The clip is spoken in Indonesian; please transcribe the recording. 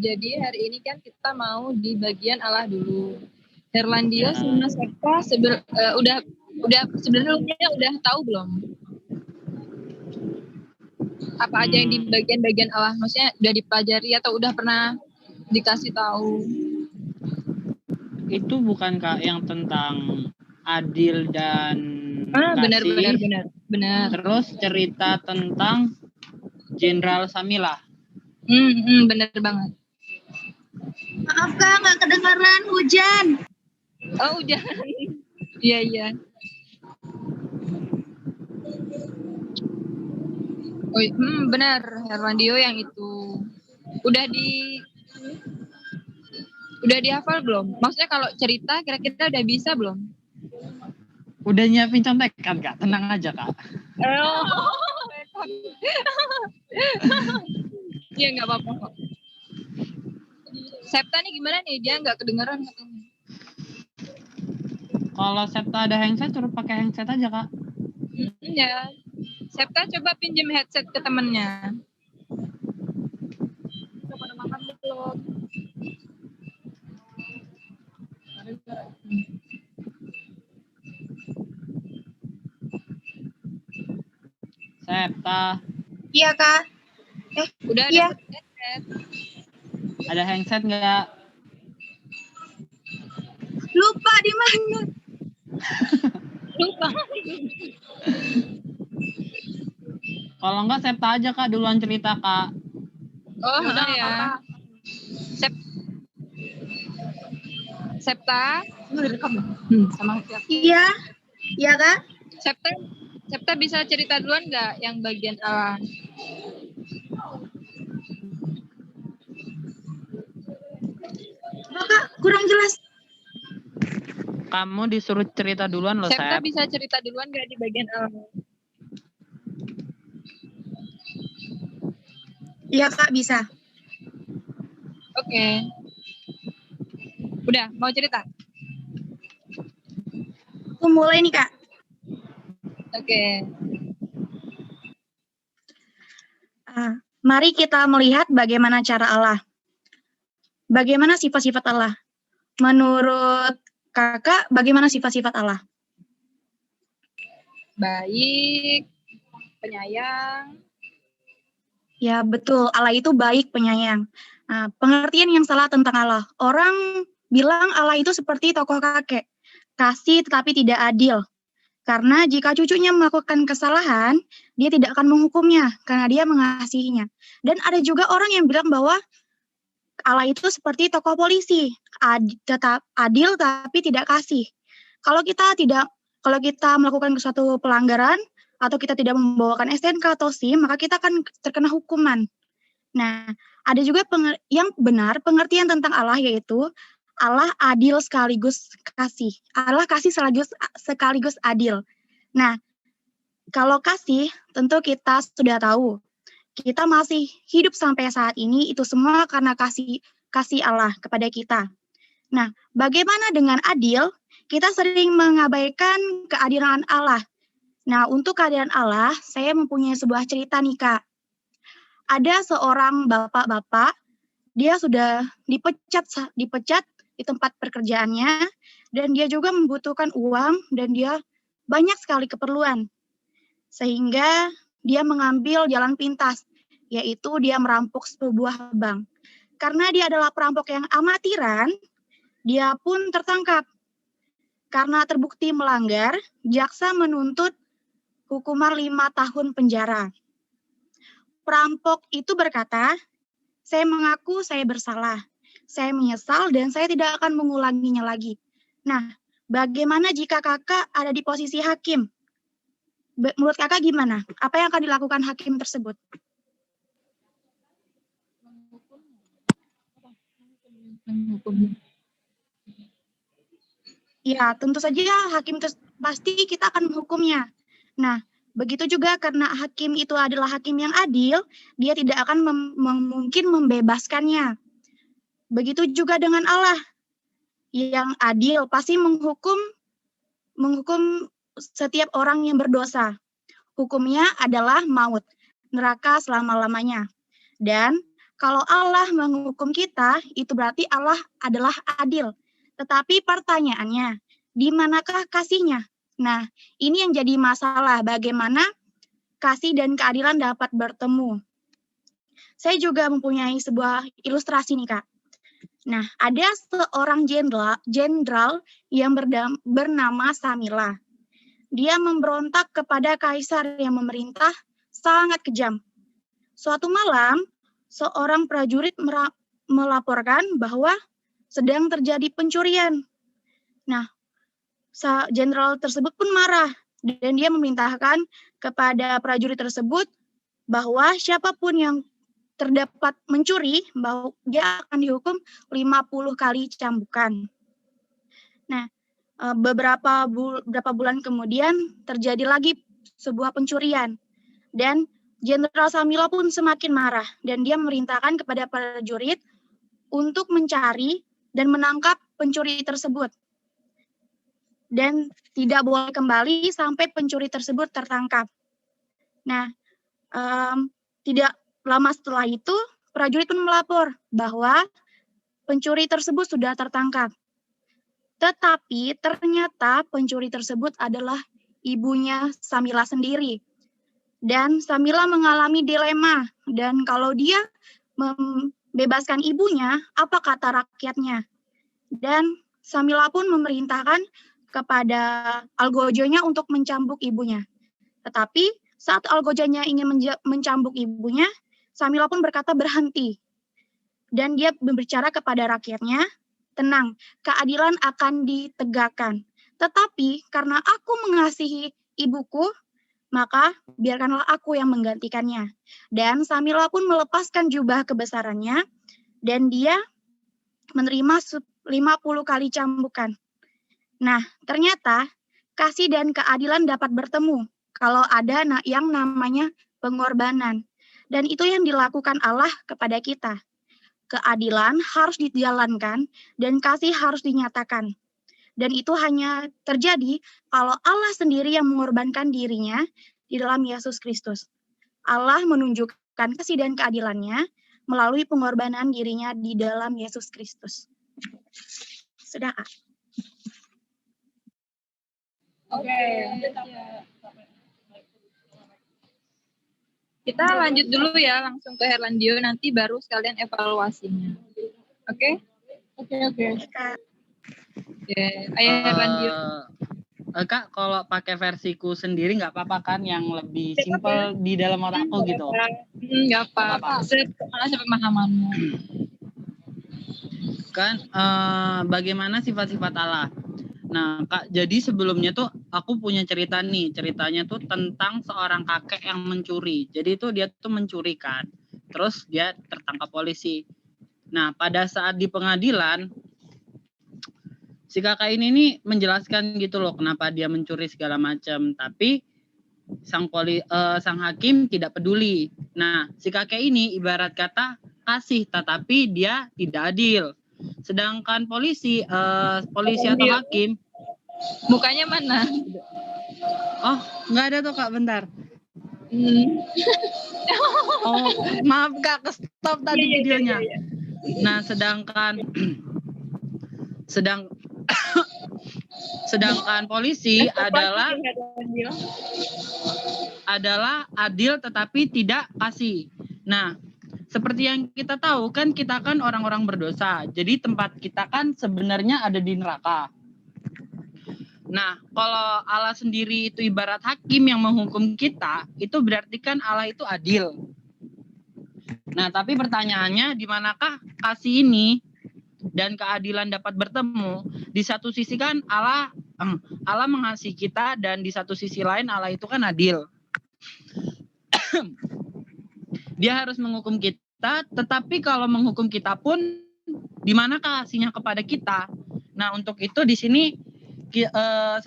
Jadi hari ini kan kita mau di bagian Allah dulu. Herlandio Ya. sama Septa udah sebenarnya udah tahu belum? Apa aja yang di bagian-bagian Allah? Maksudnya udah dipelajari atau udah pernah dikasih tahu? Itu bukan Kak yang tentang adil dan kasih. Benar. Terus cerita tentang Jenderal Samilah. Benar banget. Maaf Kak, nggak kedengaran, hujan. Oh, hujan. Iya. Oh, benar, Herlandio yang itu. Udah dihafal belum? Maksudnya kalau cerita kira-kira udah bisa belum? Udah nyiapin contekan Kak, tenang aja Kak. Iya, nggak apa-apa kok. Septa nih gimana nih? Dia nggak kedengeran katanya. Kalau Septa ada handset, suruh pakai handset aja Kak. Ya. Septa coba pinjem headset ke temennya. Udah pada makan belum? Septa. Iya Kak. Udah iya. ada headset. Ada handset nggak? Lupa di mana? Lupa. Kalau nggak Septa aja Kak, duluan cerita Kak. Oh, udah ya. Septa, sama siapa? Iya. Iya Kak. Septa bisa cerita duluan nggak yang bagian Allah? Kak, kurang jelas. Kamu disuruh cerita duluan loh, Septa Sep. bisa cerita duluan nggak di bagian Allah? Iya Kak, bisa. Oke. Udah, mau cerita? Aku mulai nih Kak. Oke. Mari kita melihat bagaimana cara Allah. Bagaimana sifat-sifat Allah? Menurut Kakak, bagaimana sifat-sifat Allah? Baik, penyayang. Ya betul, Allah itu baik, penyayang. Pengertian yang salah tentang Allah. Orang bilang Allah itu seperti tokoh kakek, kasih tetapi tidak adil. Karena jika cucunya melakukan kesalahan, dia tidak akan menghukumnya karena dia mengasihinya. Dan ada juga orang yang bilang bahwa Allah itu seperti tokoh polisi, tetap adil tapi tidak kasih. Kalau kita melakukan suatu pelanggaran atau kita tidak membawakan STNK atau SIM, maka kita akan terkena hukuman. Nah, ada juga yang benar pengertian tentang Allah, yaitu Allah adil sekaligus kasih. Allah kasih sekaligus adil. Nah, kalau kasih, tentu kita sudah tahu. Kita masih hidup sampai saat ini, itu semua karena kasih Allah kepada kita. Nah, bagaimana dengan adil? Kita sering mengabaikan keadilan Allah. Nah, untuk keadilan Allah, saya mempunyai sebuah cerita nih, Kak. Ada seorang bapak-bapak, dia sudah dipecat di tempat pekerjaannya, dan dia juga membutuhkan uang, dan dia banyak sekali keperluan. Sehingga dia mengambil jalan pintas, yaitu dia merampok sebuah bank. Karena dia adalah perampok yang amatiran, dia pun tertangkap. Karena terbukti melanggar, jaksa menuntut hukuman 5 tahun penjara. Perampok itu berkata, saya mengaku saya bersalah, saya menyesal dan saya tidak akan mengulanginya lagi. Nah, bagaimana jika kakak ada di posisi hakim? Menurut kakak gimana? Apa yang akan dilakukan hakim tersebut? Ya, tentu saja hakim pasti kita akan menghukumnya. Nah, begitu juga karena hakim itu adalah hakim yang adil, dia tidak akan mungkin membebaskannya. Begitu juga dengan Allah yang adil, pasti menghukum setiap orang yang berdosa. Hukumnya adalah maut, neraka selama-lamanya. Dan Kalau Allah menghukum kita, itu berarti Allah adalah adil. Tetapi pertanyaannya, di manakah kasihnya? Nah, ini yang jadi masalah, bagaimana kasih dan keadilan dapat bertemu. Saya juga mempunyai sebuah ilustrasi nih, Kak. Nah, ada seorang jenderal yang bernama Samila. Dia memberontak kepada kaisar yang memerintah sangat kejam. Suatu malam, seorang prajurit melaporkan bahwa sedang terjadi pencurian. Nah, jenderal tersebut pun marah dan dia memerintahkan kepada prajurit tersebut bahwa siapapun yang terdapat mencuri, bahwa dia akan dihukum 50 kali cambukan. Nah, beberapa bulan kemudian terjadi lagi sebuah pencurian dan Jenderal Samila pun semakin marah dan dia memerintahkan kepada prajurit untuk mencari dan menangkap pencuri tersebut. Dan tidak boleh kembali sampai pencuri tersebut tertangkap. Nah, tidak lama setelah itu, prajurit pun melapor bahwa pencuri tersebut sudah tertangkap. Tetapi ternyata pencuri tersebut adalah ibunya Samila sendiri. Dan Samila mengalami dilema. Dan kalau dia membebaskan ibunya, apa kata rakyatnya? Dan Samila pun memerintahkan kepada algojonya untuk mencambuk ibunya. Tetapi saat algojonya ingin mencambuk ibunya, Samila pun berkata berhenti. Dan dia berbicara kepada rakyatnya, tenang, keadilan akan ditegakkan. Tetapi karena aku mengasihi ibuku, maka biarkanlah aku yang menggantikannya. Dan Samila pun melepaskan jubah kebesarannya, dan dia menerima 50 kali cambukan. Nah, ternyata kasih dan keadilan dapat bertemu kalau ada yang namanya pengorbanan. Dan itu yang dilakukan Allah kepada kita. Keadilan harus dijalankan dan kasih harus dinyatakan. Dan itu hanya terjadi kalau Allah sendiri yang mengorbankan dirinya di dalam Yesus Kristus. Allah menunjukkan kasih dan keadilannya melalui pengorbanan dirinya di dalam Yesus Kristus. Sudah, Kak? Oke. Kita lanjut dulu ya, langsung ke Herlandio, nanti baru sekalian evaluasinya. Oke? Oke. Ayo Herlandio. Kak, kalau pakai versiku sendiri nggak apa-apa kan, yang lebih simpel di dalam otakku gitu? Nggak apa-apa, sepemahamanmu. Kan, bagaimana sifat-sifat Allah? Nah, Kak, jadi sebelumnya tuh aku punya cerita nih. Ceritanya tuh tentang seorang kakek yang mencuri. Jadi itu dia tuh mencuri kan. Terus dia tertangkap polisi. Nah, pada saat di pengadilan, si kakak ini nih menjelaskan gitu loh kenapa dia mencuri segala macam. Tapi sang hakim tidak peduli. Nah, si kakek ini ibarat kata kasih, tetapi dia tidak adil. Sedangkan polisi atau hakim, mukanya mana? Oh, nggak ada tuh Kak, bentar. Oh, maaf Kak, stop tadi videonya. Nah, sedangkan polisi adalah adil tetapi tidak kasih. Nah, seperti yang kita tahu kan, kita kan orang-orang berdosa. Jadi tempat kita kan sebenarnya ada di neraka. Nah, kalau Allah sendiri itu ibarat hakim yang menghukum kita, itu berarti kan Allah itu adil. Nah, tapi pertanyaannya, di manakah kasih ini dan keadilan dapat bertemu? Di satu sisi kan Allah mengasihi kita, dan di satu sisi lain Allah itu kan adil. Dia harus menghukum kita, tetapi kalau menghukum kita pun di mana kasihnya kepada kita? Nah, untuk itu di sini saya